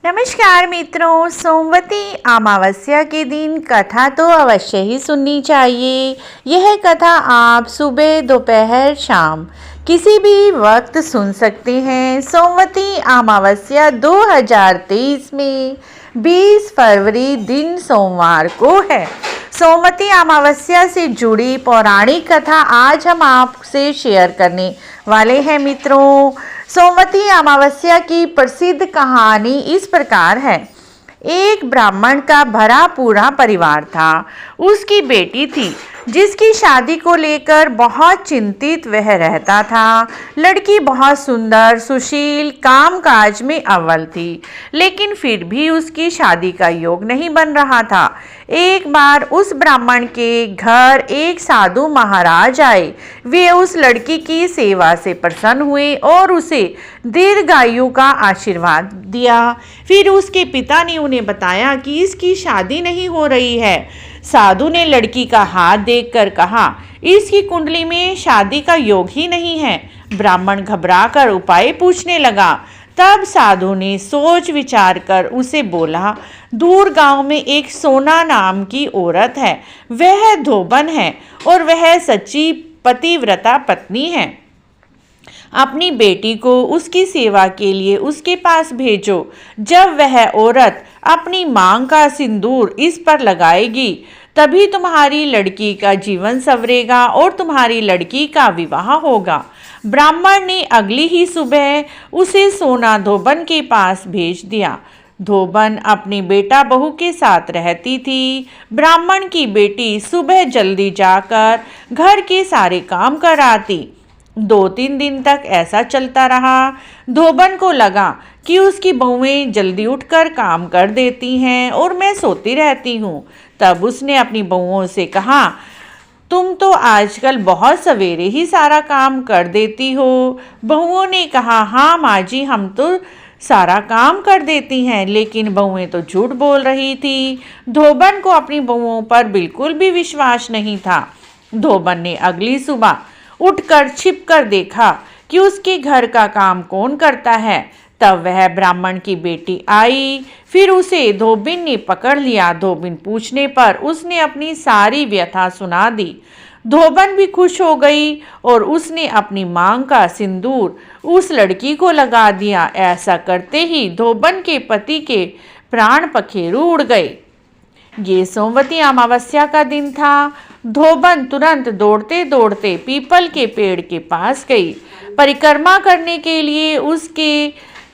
नमस्कार मित्रों, सोमवती अमावस्या के दिन कथा तो अवश्य ही सुननी चाहिए। यह कथा आप सुबह, दोपहर, शाम किसी भी वक्त सुन सकते हैं। सोमवती अमावस्या 2023 में 20 फरवरी दिन सोमवार को है। सोमवती अमावस्या से जुड़ी पौराणिक कथा आज हम आपसे शेयर करने वाले हैं मित्रों। सोमवती अमावस्या की प्रसिद्ध कहानी इस प्रकार है। एक ब्राह्मण का भरा पूरा परिवार था। उसकी बेटी थी जिसकी शादी को लेकर बहुत चिंतित वह रहता था। लड़की बहुत सुंदर, सुशील, कामकाज में अव्वल थी, लेकिन फिर भी उसकी शादी का योग नहीं बन रहा था। एक बार उस ब्राह्मण के घर एक साधु महाराज आए। वे उस लड़की की सेवा से प्रसन्न हुए और उसे दीर्घायु का आशीर्वाद दिया। फिर उसके पिता ने उन्हें बताया कि इसकी शादी नहीं हो रही है। साधु ने लड़की का हाथ देखकर कहा, इसकी कुंडली में शादी का योग ही नहीं है। ब्राह्मण घबराकर उपाय पूछने लगा। तब साधु ने सोच विचार कर उसे बोला, दूर गांव में एक सोना नाम की औरत है। वह धोबन है और वह सच्ची पतिव्रता पत्नी है। अपनी बेटी को उसकी सेवा के लिए उसके पास भेजो। जब वह औरत अपनी मांग का सिंदूर इस पर लगाएगी, तभी तुम्हारी लड़की का जीवन संवरेगा और तुम्हारी लड़की का विवाह होगा। ब्राह्मण ने अगली ही सुबह उसे सोना धोबन के पास भेज दिया। धोबन अपनी बेटा बहू के साथ रहती थी। ब्राह्मण की बेटी सुबह जल्दी जाकर घर के सारे काम कराती। 2-3 दिन तक ऐसा चलता रहा। धोबन को लगा कि उसकी बहुएं जल्दी उठकर काम कर देती हैं और मैं सोती रहती हूँ। तब उसने अपनी बहुओं से कहा, तुम तो आजकल बहुत सवेरे ही सारा काम कर देती हो। बहुओं ने कहा, हाँ माँ जी, हम तो सारा काम कर देती हैं। लेकिन बहुएं तो झूठ बोल रही थी। धोबन को अपनी बहुओं पर बिल्कुल भी विश्वास नहीं था। धोबन ने अगली सुबह उठकर छिपकर देखा कि उसके घर का काम कौन करता है। तब वह ब्राह्मण की बेटी आई। फिर उसे धोबिन ने पकड़ लिया। धोबिन पूछने पर उसने अपनी सारी व्यथा सुना दी। धोबन भी खुश हो गई और उसने अपनी मांग का सिंदूर उस लड़की को लगा दिया। ऐसा करते ही धोबन के पति के प्राण पखेरु उड़ गए। ये सोमवती अमावस्या का दिन था। धोबन तुरंत दौड़ते दौड़ते पीपल के पेड़ के पास गई। परिक्रमा करने के लिए उसके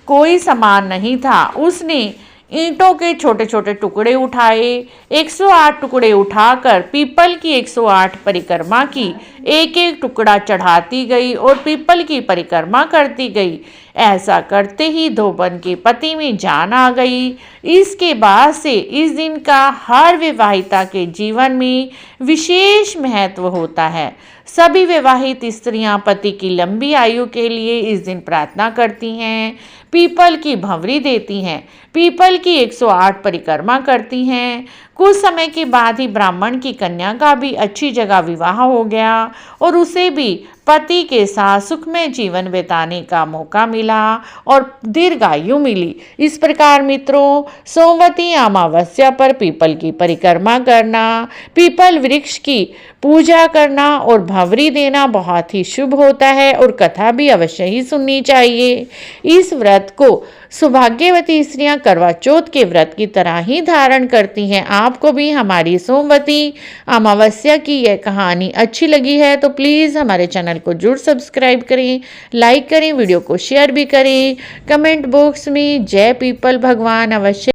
कोई सामान नहीं था। उसने ईंटों के छोटे छोटे टुकड़े उठाए। 108 टुकड़े उठाकर पीपल की 108 परिक्रमा की। एक एक टुकड़ा चढ़ाती गई और पीपल की परिक्रमा करती गई। ऐसा करते ही धोबन के पति में जान आ गई। इसके बाद से इस दिन का हर विवाहिता के जीवन में विशेष महत्व होता है। सभी विवाहित स्त्रियां पति की लंबी आयु के लिए इस दिन प्रार्थना करती हैं, पीपल की भंवरी देती हैं, पीपल की 108 परिक्रमा करती हैं। कुछ समय के बाद ही ब्राह्मण की कन्या का भी अच्छी जगह विवाह हो गया और उसे भी पति के साथ सुखमय जीवन बिताने का मौका मिला और दीर्घायु मिली। इस प्रकार मित्रों, सोमवती अमावस्या पर पीपल की परिक्रमा करना, पीपल वृक्ष की पूजा करना और भंवरी देना बहुत ही शुभ होता है और कथा भी अवश्य ही सुननी चाहिए। इस व्रत को सौभाग्यवती स्त्रियां करवा चौथ के व्रत की तरह ही धारण करती हैं। आपको भी हमारी सोमवती अमावस्या की यह कहानी अच्छी लगी है तो प्लीज़ हमारे चैनल को जरूर सब्सक्राइब करें, लाइक करें, वीडियो को शेयर भी करें। कमेंट बॉक्स में जय पीपल भगवान अवश्य